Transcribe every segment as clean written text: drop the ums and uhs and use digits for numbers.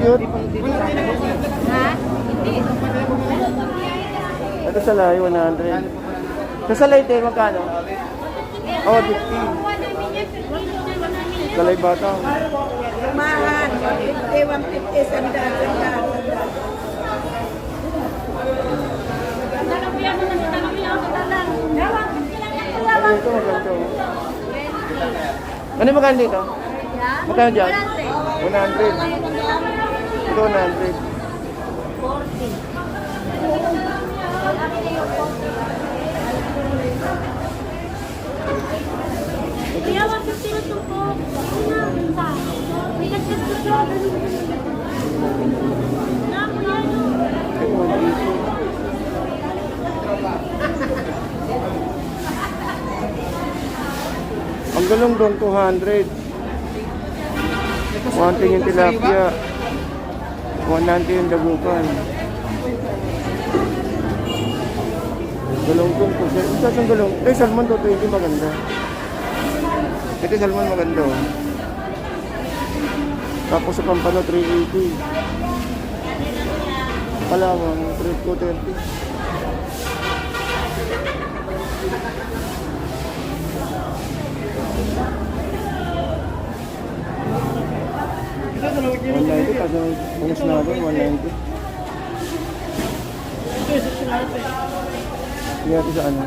cute. Ha? Hindi. Ito sa lahi, 100. Sa salay din, magkano? Oh, 50. Salay bata. Mahal. 150, sandal. Ito maganda. Ano yung magkano dito? Magkano dyan? 100. Ito 100. Kaya 150 na ito po. May nagkat ko siya. Naku yan. Ito 180. Ang galong doon, 200. 110 yung tilapia. 190 yung dagupan. Galong doon. Isa siyang galong. Ito yung salmon to, 20 maganda. Ito yung salmon maganda. Oh. Tapos sa Pampano, 380. Palawang, 330. $190 kasi bungas natin, $190. Hindi natin sa ano.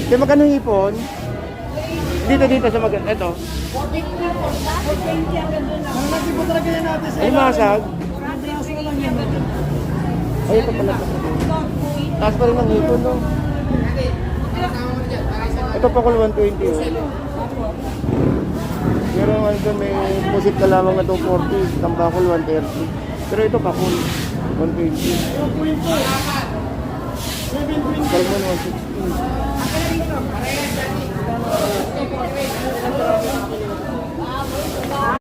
Kaya magkano hipon? Dito sa maganda. Ito. Ay, masag. Ay, ito pala. Taas pa rin ng hipon, no? Ito pa kung 120. Oh. Pero ano doon, may pusit ka lamang na 240. Tambakol 130. Pero ito pa kung 120. Salmon 160.